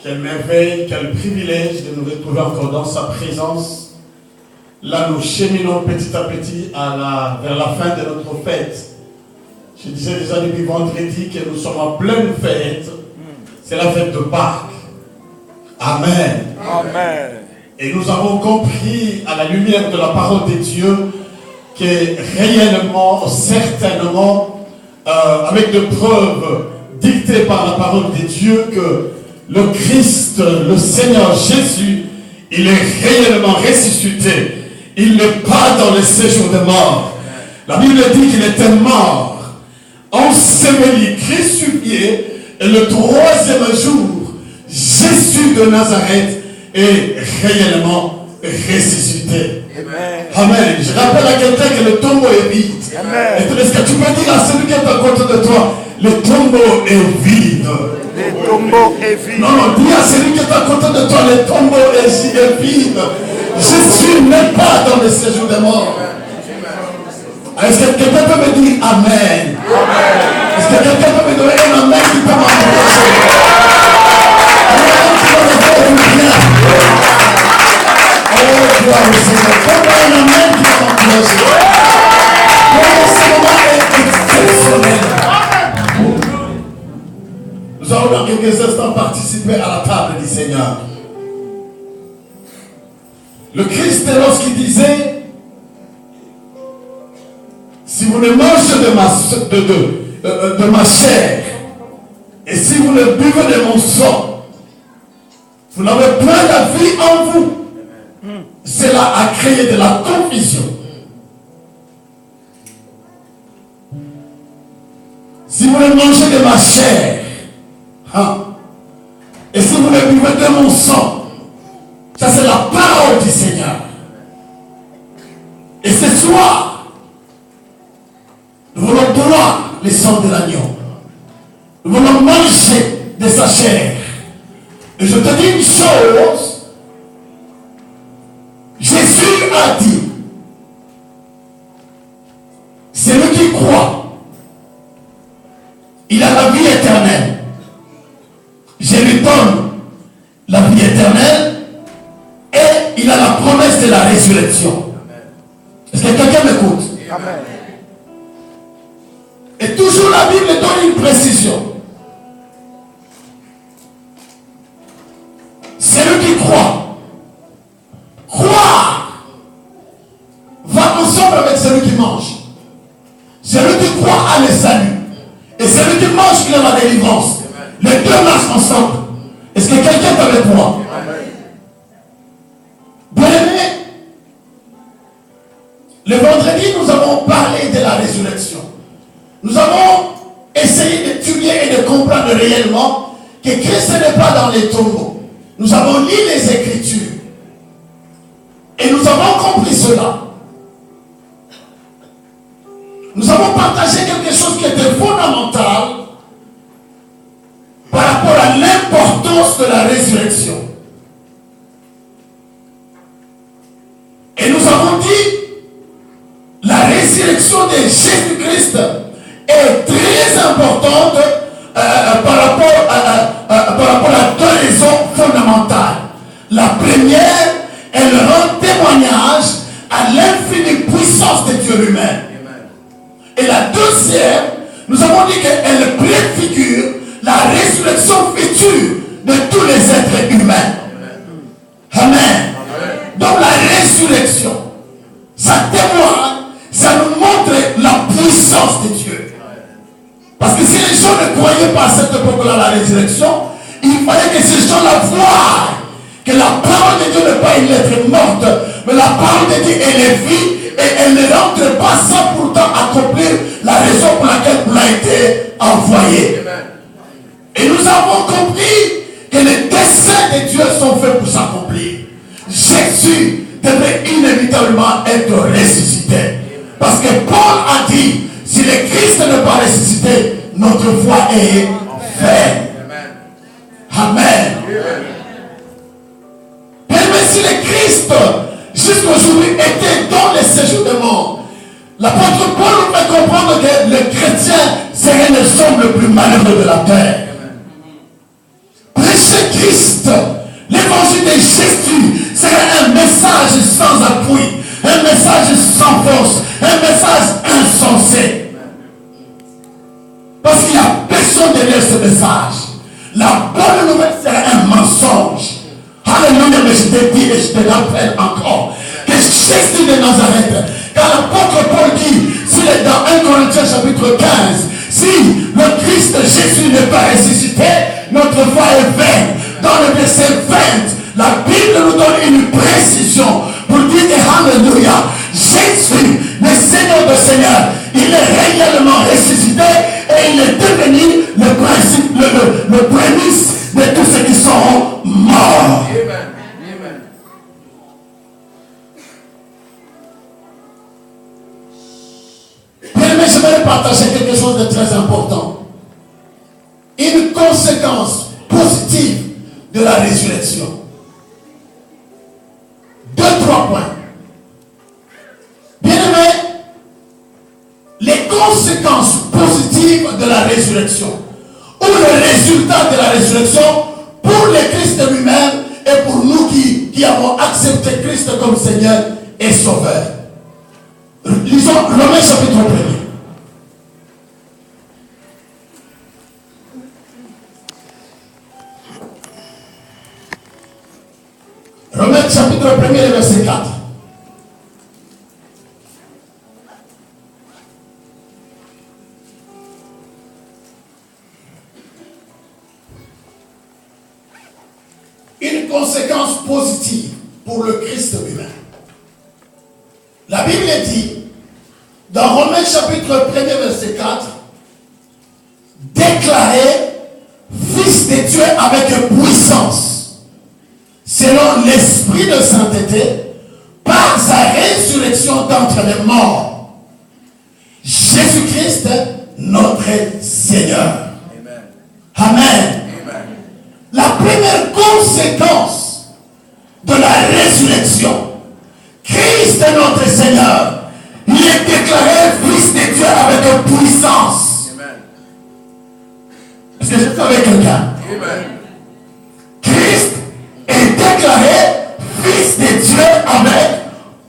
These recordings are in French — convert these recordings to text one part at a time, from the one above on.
Quelle merveille, quel privilège de nous retrouver encore dans sa présence. Là, nous cheminons petit à petit vers la fin de notre fête. Je disais déjà depuis vendredi que nous sommes en pleine fête. C'est la fête de Pâques. Amen. Amen. Et nous avons compris à la lumière de la parole de Dieu que réellement, certainement, avec des preuves dictées par la parole de Dieu, que le Christ, le Seigneur Jésus, il est réellement ressuscité. Il n'est pas dans le séjour des morts. La Bible dit qu'il était mort, enseveli, crucifié, et le troisième jour, Jésus de Nazareth est réellement ressuscité. Amen. Amen. Je rappelle à quelqu'un que le tombeau est vide. Amen. Est-ce que tu peux dire à celui qui est à côté de toi, le tombeau est vide. Le tombeau est vide. Non, non, dis à celui qui est à côté de toi, le tombeau est vide. Jésus n'est pas dans le séjour des morts. Est-ce que quelqu'un peut me dire Amen? Amen. Est-ce que quelqu'un peut me donner un Amen qui peut m'encourager? Amen qui va me faire du bien. Oh, gloire au Seigneur. Comment un Amen qui va m'encourager? Comment ce moment est exceptionnel. Nous allons dans quelques instants participer à la table du Seigneur. Le Christ, lorsqu'il disait, si vous ne mangez de ma chair, et si vous ne buvez de mon sang, vous n'avez point la vie en vous. Cela a créé de la confusion. Si vous ne mangez de ma chair, et si vous ne buvez de mon sang, ça c'est la parole du Seigneur. Et ce soir, nous voulons boire le sang de l'agneau. Nous voulons manger de sa chair. Et je te dis une chose. Jésus a dit, celui qui croit, il a la vie éternelle. Je lui donne la vie éternelle. Et il a la promesse de la résurrection. Est-ce que quelqu'un m'écoute? Amen. Et toujours la Bible donne une précision. Celui qui croit, croire va ensemble avec celui qui mange. Celui qui croit a le salut. Et celui qui mange, il a la délivrance. Les deux marchent ensemble. Est-ce que quelqu'un est avec moi? Bien-aimés, le vendredi, nous avons parlé de la résurrection. Nous avons essayé d'étudier et de comprendre réellement que Christ n'est pas dans les tombeaux. Nous avons lu les Écritures. Et nous avons compris cela. Nous avons partagé quelque chose qui était fondamental par rapport à l'importance de la résurrection. Et nous avons dit, la résurrection de Jésus-Christ est très importante par rapport à deux raisons fondamentales. La première, elle rend témoignage à l'infinie puissance de Dieu lui-même. Et la deuxième, nous avons dit qu'elle préfigure la résurrection future de tous les êtres humains. Amen. Donc la résurrection, ça témoigne, ça nous montre la puissance de Dieu. Parce que si les gens ne croyaient pas à cette époque-là la résurrection, il fallait que ces gens-là voient que la parole de Dieu n'est pas une lettre morte, mais la parole de Dieu elle est vie et elle ne rentre pas sans pourtant accomplir la raison pour laquelle elle a été envoyée. Et nous avons compris que les desseins de Dieu sont faits pour s'accomplir. Jésus devait inévitablement être ressuscité. Parce que Paul a dit, si le Christ n'est pas ressuscité, notre foi est vaine. Amen. Mais si le Christ, jusqu'aujourd'hui, était dans le séjour des morts, l'apôtre Paul nous fait comprendre que le chrétien serait le somme le plus malheureux de la terre. Prêcher de Christ, l'évangile de Jésus serait un message sans appui, un message sans force, un message insensé. Parce qu'il n'y a personne derrière ce message. La bonne nouvelle serait un mensonge. Alléluia, mais je te dis et je te rappelle encore que Jésus de Nazareth, quand l'apôtre Paul dit, s'il est dans 1 Corinthiens chapitre 15, si le Christ Jésus n'est pas ressuscité, notre foi est vaine. Dans le verset 20, la Bible nous donne une précision pour dire que, alléluia, Jésus, le Seigneur de Seigneur, il est réellement ressuscité et il est devenu le principe, le prémisse de tous ceux qui sont morts. Amen. Amen. Bien aimé, je vais partager quelque chose de très important. Une conséquence positive de la résurrection. 2-3 points. Bien aimé, les conséquences positives de la résurrection, ou le résultat de la résurrection pour le Christ lui-même et pour nous qui avons accepté Christ comme Seigneur et Sauveur. Lisons Romains chapitre 1er. Romains chapitre 1er, verset 4. Une conséquence positive pour le Christ lui-même. La Bible dit, dans Romains chapitre 1er, verset 4, déclaré fils de Dieu avec puissance, selon l'esprit de sainteté, par sa résurrection d'entre les morts. Jésus-Christ, notre Seigneur. Amen. Amen. La première conséquence de la résurrection, Christ est notre Seigneur. Il est déclaré fils de Dieu avec puissance. Amen. Est-ce que je suis avec quelqu'un? Amen. Christ est déclaré fils de Dieu avec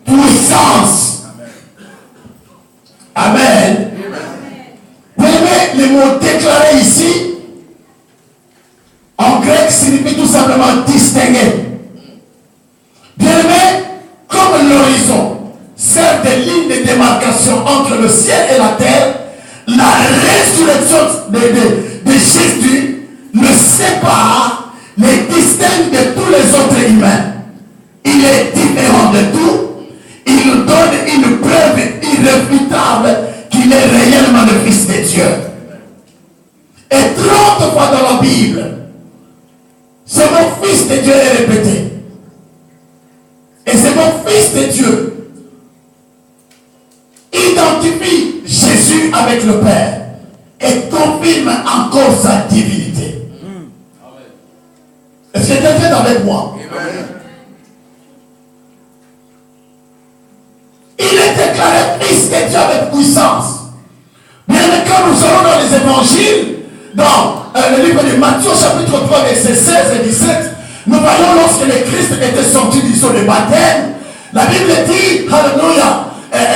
puissance. Amen. Vous voyez le mot déclaré ici? En grec, signifie tout simplement distinguer. Bien aimé, comme l'horizon sert de ligne de démarcation entre le ciel et la terre, la résurrection de Jésus le sépare, le distingue de tous les autres humains. Il est différent de tout. Il nous donne une preuve irréfutable qu'il est réellement le Fils de Dieu. Et 30 fois dans la Bible, ce mot Fils de Dieu est répété. Et ce mot Fils de Dieu identifie Jésus avec le Père et confirme encore sa divinité. Est-ce que quelqu'un est avec moi? Amen. Il est déclaré Fils de Dieu avec puissance. Bien que quand nous serons dans les évangiles, dans le livre de Matthieu chapitre 3 versets 16 et 17, nous voyons lorsque le Christ était sorti du seau de baptême, la Bible dit, alléluia,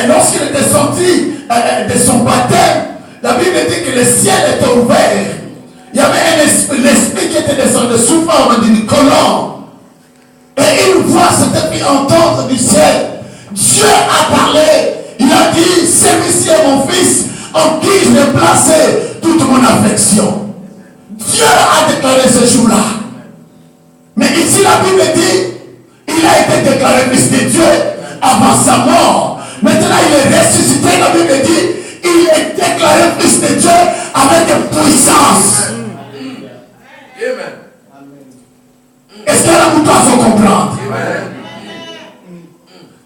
lorsqu'il était sorti de son baptême, la Bible dit que le ciel était ouvert. Il y avait l'esprit qui était descendu sous forme d'une colombe. Et une voix s'était fait entendre du ciel. Dieu a parlé. Il a dit, celui-ci est mon fils en qui j'ai placé toute mon affection. Dieu a déclaré ce jour-là. Mais ici la Bible dit, il a été déclaré fils de Dieu avant sa mort. Maintenant il est ressuscité, la Bible dit, il est déclaré fils de Dieu avec puissance. Est-ce que la bouteille faut comprendre?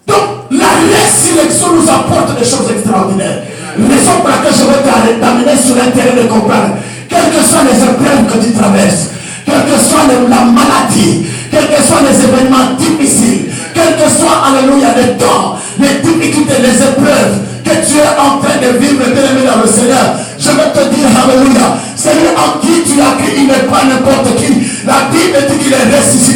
Donc la résurrection nous apporte des choses extraordinaires. Raison pour laquelle je vais t'amener sur un terrain de comprendre. Quelles que soient les épreuves que tu traverses, quelle que soit la maladie, quels que soient les événements difficiles, quel que soit, alléluia, les temps, les difficultés, les épreuves que tu es en train de vivre, bien-aimé dans le Seigneur, je vais te dire, alléluia, celui en qui tu as cru, il n'est pas n'importe qui. La Bible dit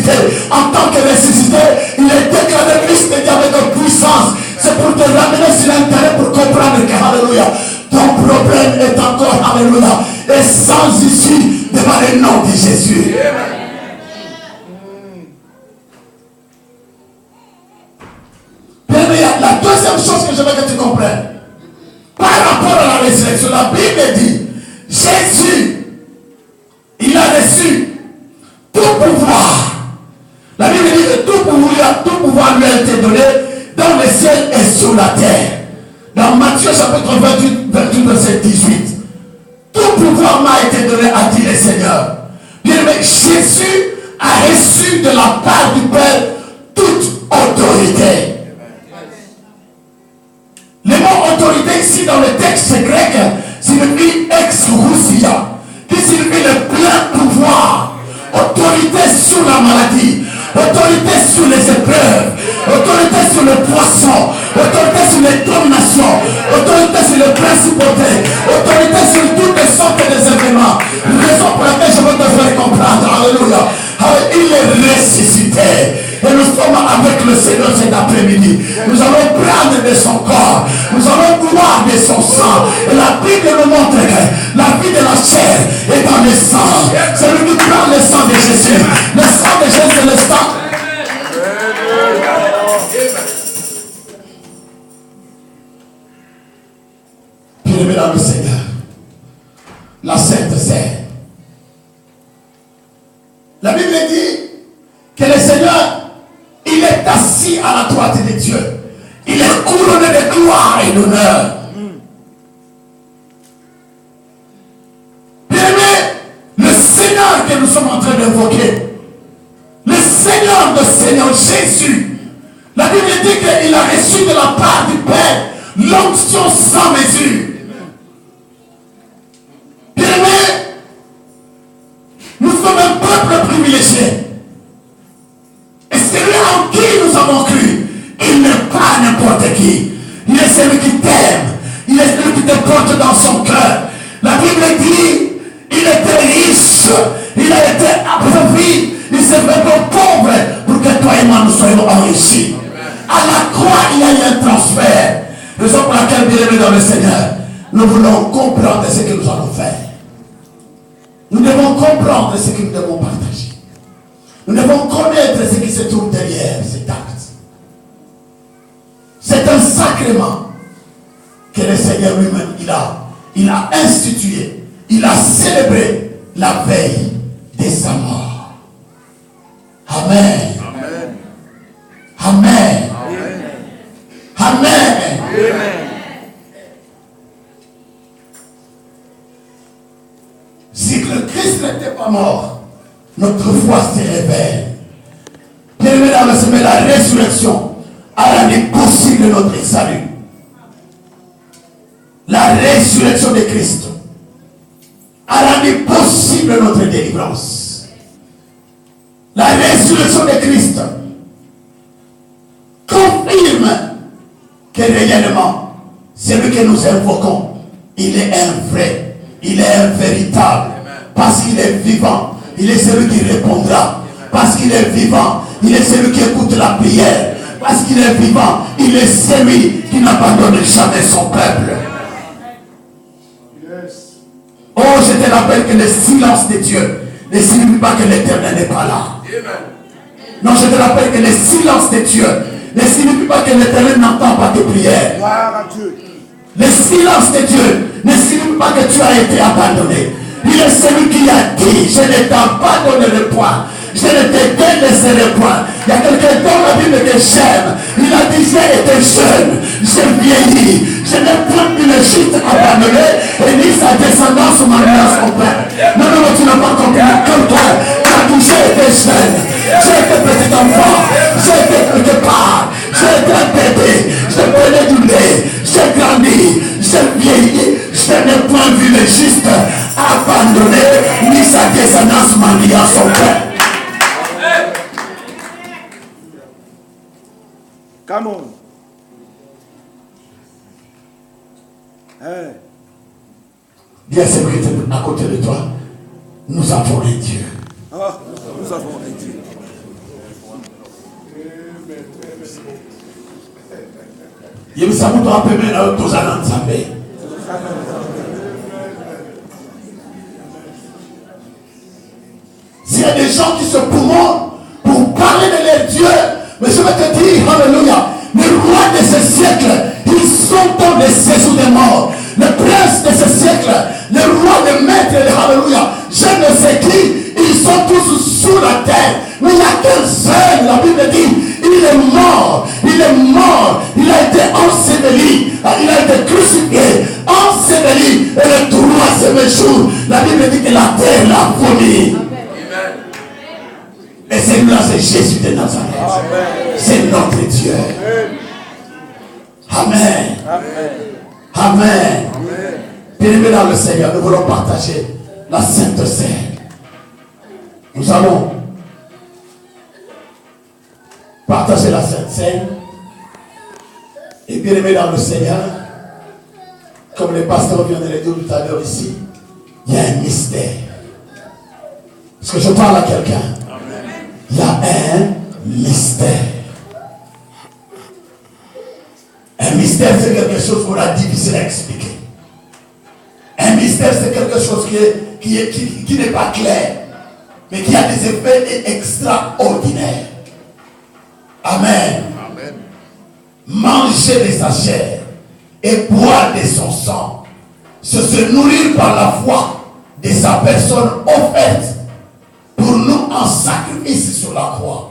ressuscité. En tant que ressuscité, il est déclaré fils de Dieu avec puissance. C'est pour te ramener sur l'intérieur pour comprendre que, alléluia, ton problème est encore, alléluia, et sans issue devant le nom de Jésus. Bien, la deuxième chose que je veux que tu comprennes, par rapport à la résurrection, la Bible dit, Jésus, il a reçu tout pouvoir. La Bible dit que tout pouvoir lui a été donné dans le ciel et sur la terre. Dans Matthieu chapitre 28, verset 18. Tout pouvoir m'a été donné, a dit le Seigneur. Bien aimé, Jésus a reçu de la part du Père toute autorité. Le mot autorité ici dans le texte grec signifie exousia, qui signifie le plein pouvoir. Autorité sur la maladie, autorité sur les épreuves, autorité sur le poisson, autorité sur les dominations, autorité sur les principautés, autorité sur toutes sortes d'événements. Raison pour laquelle je veux te faire comprendre, alléluia, il est ressuscité. Et nous sommes avec le Seigneur cet après-midi. Nous allons prendre de son corps. Nous allons boire de son sang. Et la Bible nous montre que la vie de la chair est dans le sang. C'est lui qui prend le sang de Jésus. Le sang de Jésus, c'est le sang. Bien-aimé dans le Seigneur, la Sainte Seine. La Bible dit que le Seigneur, il est assis à la droite de Dieu. Il est couronné de gloire et d'honneur. Bien-aimé, le Seigneur que nous sommes en train d'invoquer, le Seigneur de Seigneur Jésus, la Bible dit qu'il a reçu de la part du Père l'onction sans mesure. Bien-aimé, nous sommes un peuple privilégié. Et celui en qui nous avons cru, il n'est pas n'importe qui. Il est celui qui t'aime. Il est celui qui te porte dans son cœur. La Bible dit, il était riche. Il a été appauvri. Il s'est fait pauvre pour que toi et moi nous soyons enrichis. À la croix, il y a eu un transfert. Raison pour laquelle, bien aimé dans le Seigneur, nous voulons comprendre ce que nous allons faire. Nous devons comprendre ce que nous devons partager. Nous devons connaître ce qui se trouve derrière cet acte. C'est un sacrement que le Seigneur lui-même, il a institué, il a célébré la veille de sa mort. Amen. Amen. Amen. Amen. Amen. Si le Christ n'était pas mort, notre foi se révèle. Bien aimé dans le Seigneur, la résurrection a rendu possible notre salut. La résurrection de Christ a rendu possible notre délivrance. La résurrection de Christ confirme que réellement, celui que nous invoquons, il est un vrai, il est un véritable, parce qu'il est vivant. Il est celui qui répondra, parce qu'il est vivant. Il est celui qui écoute la prière, parce qu'il est vivant. Il est celui qui n'abandonne jamais son peuple. Oh, je te rappelle que le silence de Dieu ne signifie pas que l'Éternel n'est pas là. Non, je te rappelle que le silence de Dieu ne signifie pas que l'Éternel n'entend pas tes prières. Le silence de Dieu ne signifie pas que tu as été abandonné. Il est celui qui a dit, je ne t'ai pas donné le point. Je ne te délaisserai point. Il y a quelqu'un dans la Bible que j'aime. Il a dit, j'ai été jeune, j'ai vieilli. Je n'ai point vu l'Égypte abandonné et ni sa descendance mariée à son père. Non, non, non, tu n'as pas compris. Comme toi, tu as dit, j'ai été jeune, j'ai été petit enfant, j'ai été quelque part, j'ai été un bébé, j'ai prenais du lait, j'ai grandi, j'ai vieilli. Je n'ai point vu le juste abandonné, ni sa descendance mariée à son père. Come on. Hey. Dis à celui qui est à côté de toi, nous avons un Dieu. Ah, nous avons un Dieu. Il y a un peu de tous les s'il y a des gens qui se pourront pour parler de leur Dieu, mais je vais te dire, alléluia, les rois de ce siècle, ils sont dans les séjours des morts. Les princes de ce siècle, les rois des maîtres, alléluia, je ne sais qui, ils sont tous sous la terre. Mais il n'y a qu'un seul, la Bible dit, il est mort, il a été enseveli, il a été crucifié, enseveli, et le troisième jour, la Bible dit que la terre l'a vomi. Et c'est là, c'est Jésus de Nazareth. C'est notre Dieu. Amen. Amen. Bien-aimés dans le Seigneur, nous voulons partager la Sainte Seine. Nous allons partager la Sainte Seine. Et bien-aimés dans le Seigneur, comme les pasteurs viennent de le dire tout à l'heure ici, il y a un mystère. Est-ce que je parle à quelqu'un? Il y a un mystère. Un mystère, c'est quelque chose qu'on a difficile à expliquer. Un mystère, c'est quelque chose qui n'est pas clair, mais qui a des effets extraordinaires. Amen. Amen. Manger de sa chair et boire de son sang, c'est se nourrir par la foi de sa personne offerte pour nous en sacrifice sur la croix.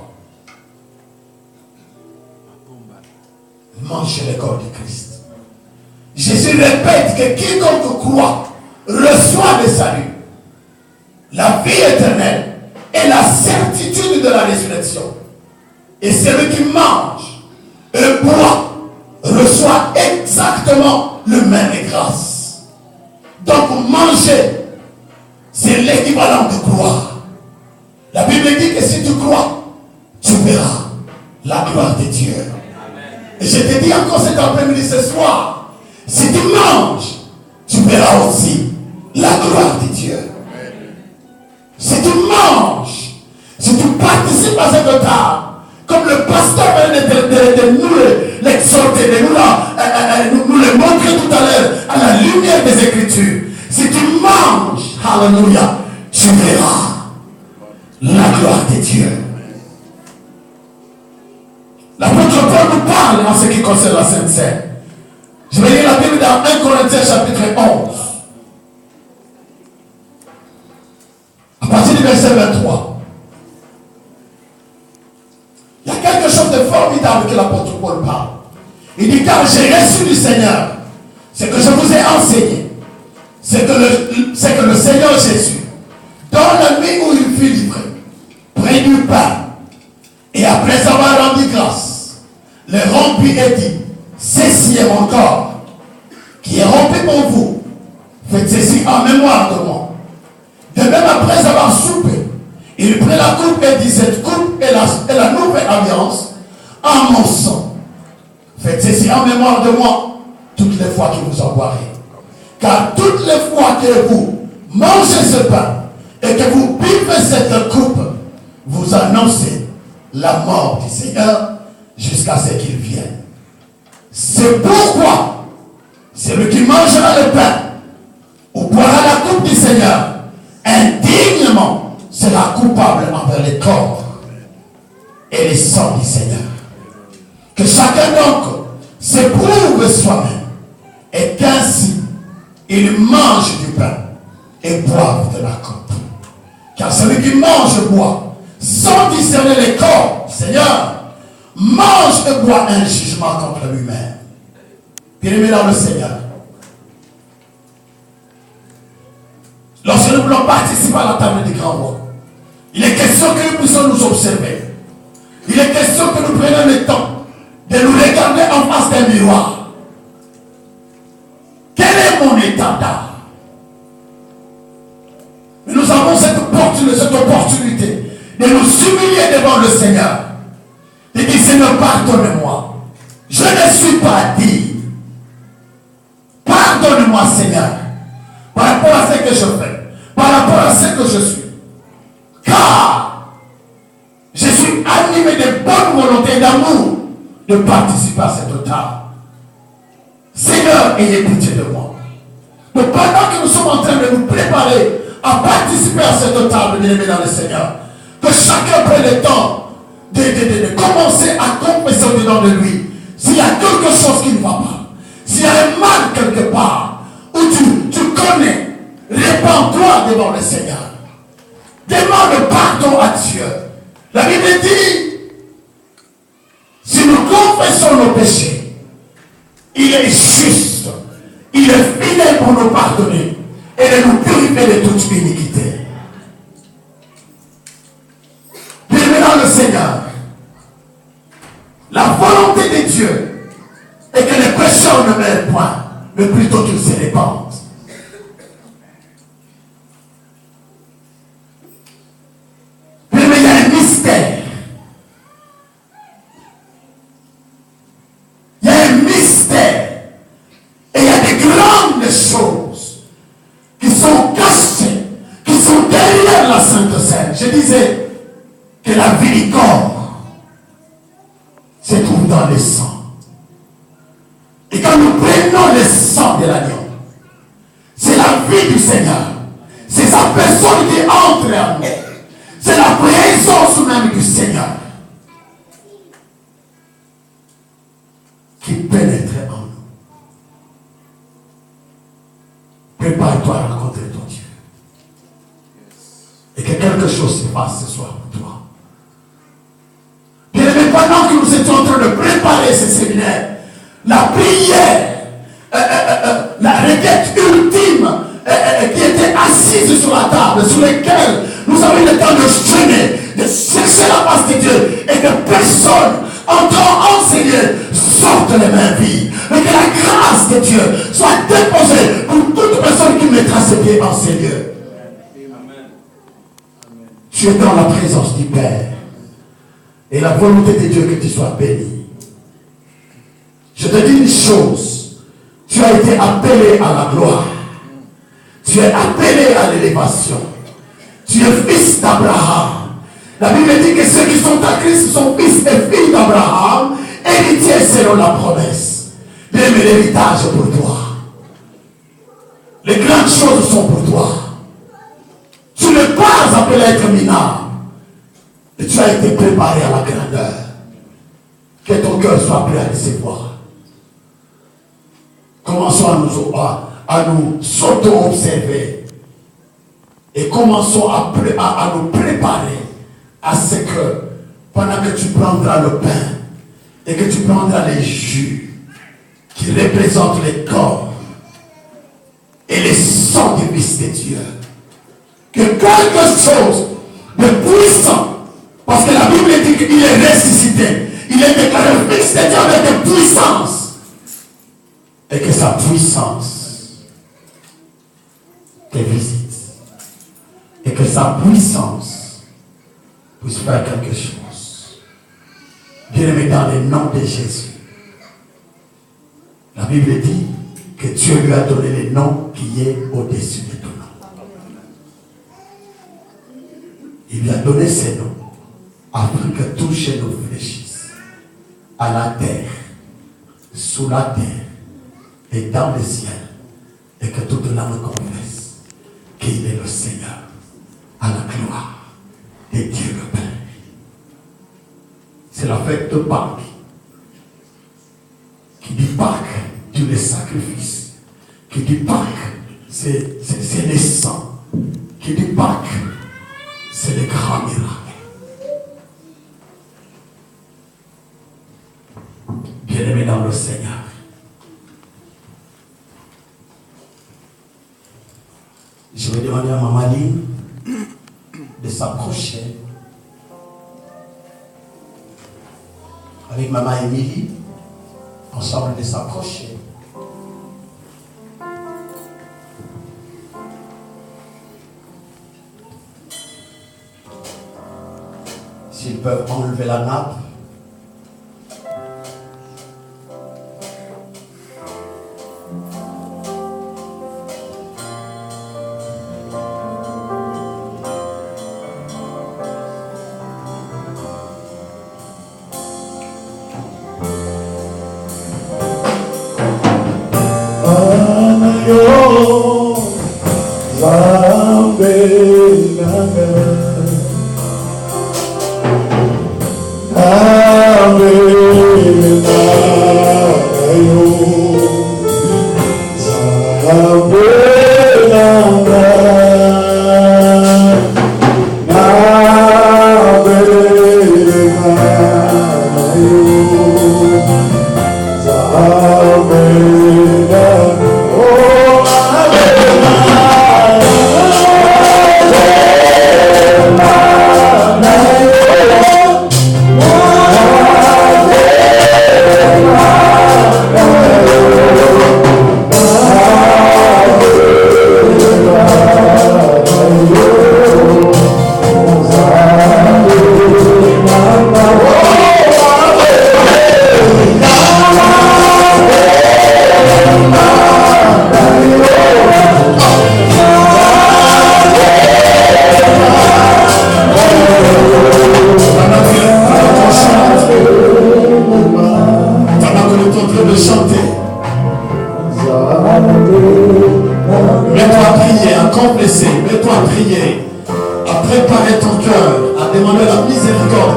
Manger le corps de Christ. Jésus répète que quiconque croit reçoit le salut, la vie éternelle et la certitude de la résurrection. Et celui qui mange et boit reçoit exactement le même grâce. Donc manger, c'est l'équivalent de croire. La Bible dit que si tu crois, tu verras la gloire de Dieu. Et je te dis encore cet après-midi, ce soir, si tu manges, tu verras aussi la gloire de Dieu. Si tu manges, si tu participes à cette table, comme le pasteur vient de nous l'exhorter, de nous le montrer tout à l'heure, à la lumière des Écritures, si tu manges, alléluia, tu verras la gloire de Dieu. L'apôtre Paul nous parle en ce qui concerne la Sainte Seine. Je vais lire la Bible dans 1 Corinthiens chapitre 11. À partir du verset 23. Il y a quelque chose de formidable que l'apôtre Paul parle. Il dit, car j'ai reçu du Seigneur ce que je vous ai enseigné. C'est que le Seigneur Jésus, dans la nuit où il fut livré, prit du pain, et après avoir rendu grâce, le rompit et dit, ceci est mon corps, qui est rompu pour vous. Faites ceci en mémoire de moi. De même, après avoir soupé, il prit la coupe et dit, cette coupe est la nouvelle alliance en mon sang. Faites ceci en mémoire de moi toutes les fois que vous en boirez. Car toutes les fois que vous mangez ce pain et que vous buvez cette coupe, vous annoncez la mort du Seigneur jusqu'à ce qu'il vienne. C'est pourquoi celui qui mangera le pain ou boira la coupe du Seigneur indignement sera coupable envers le corps et le sang du Seigneur. Que chacun donc s'éprouve soi-même et qu'ainsi il mange du pain et boive de la coupe. Car celui qui mange et boit sans discerner les corps, Seigneur, mange et boit un jugement contre lui-même. Bien-aimé dans le Seigneur, lorsque nous voulons participer à la table du grand roi, il est question que nous puissions nous observer. Il est question que nous prenions le temps de nous regarder en face d'un miroir. Quel est mon état d'âme? Nous avons cette opportunité de nous humilier devant le Seigneur. De dire, Seigneur, pardonne-moi. Je ne suis pas digne. Pardonne-moi, Seigneur, par rapport à ce que je fais, par rapport à ce que je suis. Car je suis animé de bonne volonté de participer à cette table. Seigneur, ayez pitié de moi. Donc pendant que nous sommes en train de nous préparer à participer à cette table, bien-aimés dans le Seigneur, que chacun prenne le temps de commencer à confesser au-dedans de lui. S'il y a quelque chose qui ne va pas, s'il y a un mal quelque part, où tu connais, répands-toi devant le Seigneur. Demande pardon à Dieu. La Bible dit, si nous confessons nos péchés, il est juste, il est fidèle pour nous pardonner et de nous purifier de toute iniquité. Bien-aimés dans le Seigneur, la volonté de Dieu est que les pécheurs ne meurent point, mais plutôt qu'ils se répandent. Mais il y a un mystère. Il y a un mystère. Et il y a des grandes choses qui sont cachées, qui sont derrière la Sainte Seine. Je disais que la vie du corps se trouve dans le sang. Et quand nous prenons le sang de l'agneau, c'est la vie du Seigneur. C'est sa personne qui entre en nous. C'est la présence même du Seigneur qui pénètre en nous. Prépare-toi à rencontrer ton Dieu. Et que quelque chose se passe ce soir pour toi. Bien aimé, pendant que nous étions en train de préparer ce séminaire, la prière, la requête ultime qui était assise sur la table, sur laquelle nous avons eu le temps de jeûner, de chercher la face de Dieu, et que personne entrant en Seigneur sorte les mains vides. Mais que la grâce de Dieu soit déposée pour toute personne qui mettra ses pieds en Seigneur. Tu es dans la présence du Père. Et la volonté de Dieu que tu sois béni. Je te dis une chose. Tu as été appelé à la gloire. Tu es appelé à l'élévation. Tu es fils d'Abraham. La Bible dit que ceux qui sont à Christ sont fils et filles d'Abraham, héritiers selon la promesse. Même l'héritage pour toi. Les grandes choses sont pour toi. Tu n'es pas appelé à être minable. Et tu as été préparé à la grandeur. Que ton cœur soit prêt à recevoir. Commençons à nous s'auto-observer. Et commençons à nous préparer à ce que, pendant que tu prendras le pain et que tu prendras les jus qui représentent les corps et les sang du Fils de Dieu, que quelque chose de puissant, parce que la Bible dit qu'il est ressuscité, il est déclaré Fils de Dieu avec puissance, et que sa puissance te visite, et que sa puissance puisse faire quelque chose. Bien-aimé, dans le nom de Jésus, la Bible dit que Dieu lui a donné le nom qui est au-dessus de tout nom. Il lui a donné ce nom afin que tout chez nous fléchisse à la terre, sous la terre et dans le ciel, et que toute langue confesse qu'il est le Seigneur, à la gloire de Dieu le Père. C'est la fête de Pâques. Qui dit Pâques, Dieu le sacrifice. Qui dit Pâques, c'est le sang. Qui dit Pâques, c'est le grand miracle. Bien-aimé dans le Seigneur, je vais demander à Maman Lynn de s'approcher avec Maman Émilie, ensemble de s'approcher. S'ils peuvent enlever la nappe.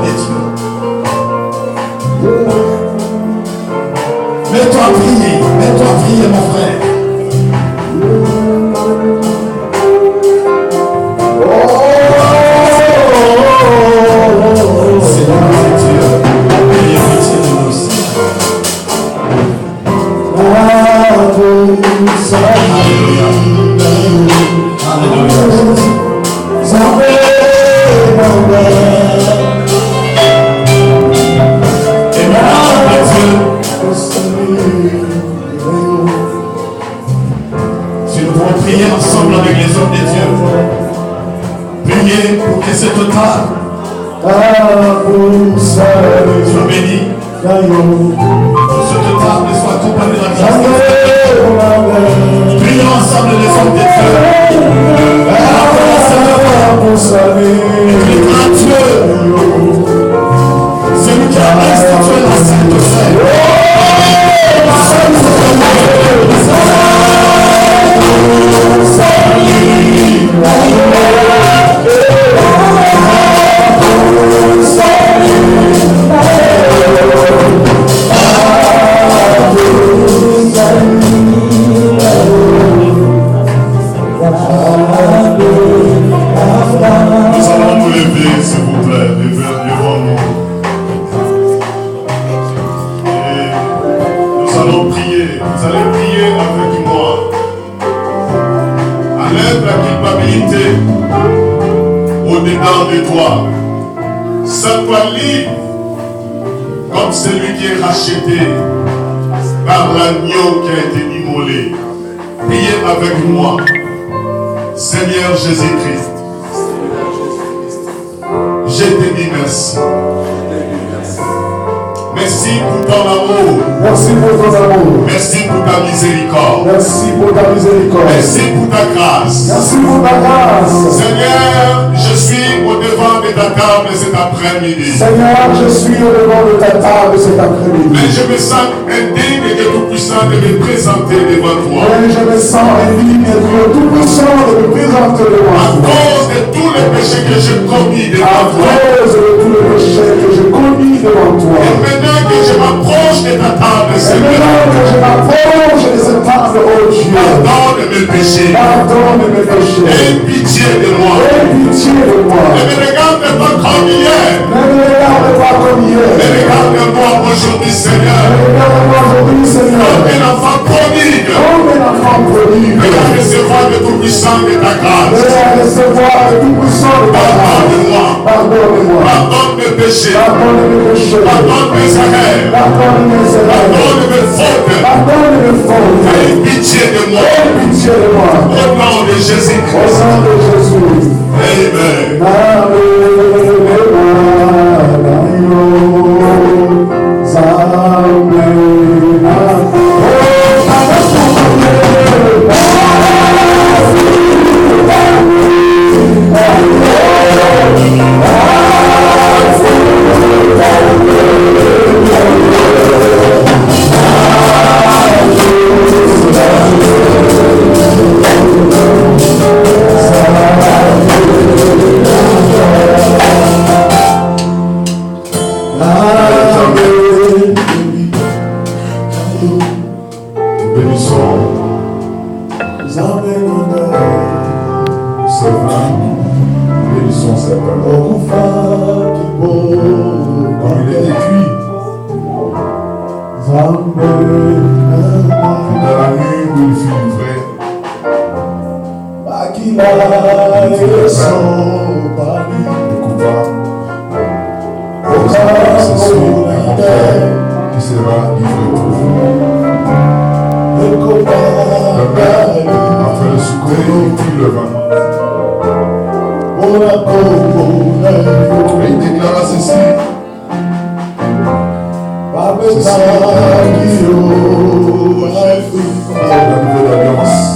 de Dieu. Mets-toi à prier, mon frère. Seigneur mon Dieu, ayez pitié de nous. Alléluia. Alléluia. Et maintenant, Dieu, si nous pouvons prier ensemble avec les hommes de Dieu, priez pour que cette table soit bénie, cette table soit accompagnée de la grâce de Dieu. Prions ensemble les hommes de Dieu. Dieu, c'est lui qui a institué la Sainte Seine. Nous allons nous lever, s'il vous plaît, devant nous. Et nous allons prier. Vous allez prier avec moi. Enlève la culpabilité au-dedans de toi. Sens-toi libre comme celui qui est racheté par l'agneau qui a été immolé. Priez avec moi. Seigneur Jésus-Christ, je te dis merci. Merci pour ton amour. Merci pour ton amour. Merci pour ta miséricorde. Merci pour ta miséricorde. Merci pour ta grâce. Merci pour ta grâce. Seigneur, je suis au devant de ta table cet après-midi. Seigneur, je suis au devant de ta table cet après-midi. Mais je me sens indigne de Tout-Puissant de me présenter devant toi. Mais je me sens indigne de Tout-Puissant de me présenter devant À toi. cause de tous les péchés que j'ai commis À devant toi. cause de tous les péchés que j'ai commis devant toi. Et maintenant que je m'approche de ta table, Et Seigneur, maintenant que je m'approche de cette table, oh Dieu, pardonne mes péchés. pardonne mes péchés. Aie pitié de moi. Aie pitié de moi. Ne me regarde pas comme hier. Ne me regarde pas comme hier. Mais regarde-moi aujourd'hui, Seigneur. Regarde-moi aujourd'hui, Seigneur. Comme un enfant prodigue. Comme un enfant prodigue. Veuillez recevoir le Tout-Puissant de ta grâce. Veuillez recevoir le Tout-Puissant de ta grâce. Pardonne-moi. Pardonne-moi. Pardonne mes péchés. Pardonne mes péchés. Pardonne mes erreurs. Pardonne mes erreurs. Pardonne mes fautes. Pardonne mes fautes. Aie pitié de moi. Aie pitié de moi. Au nom de Au Jésus-Christ. nom de Jésus. Amen. Il déclara ceci. La nouvelle alliance.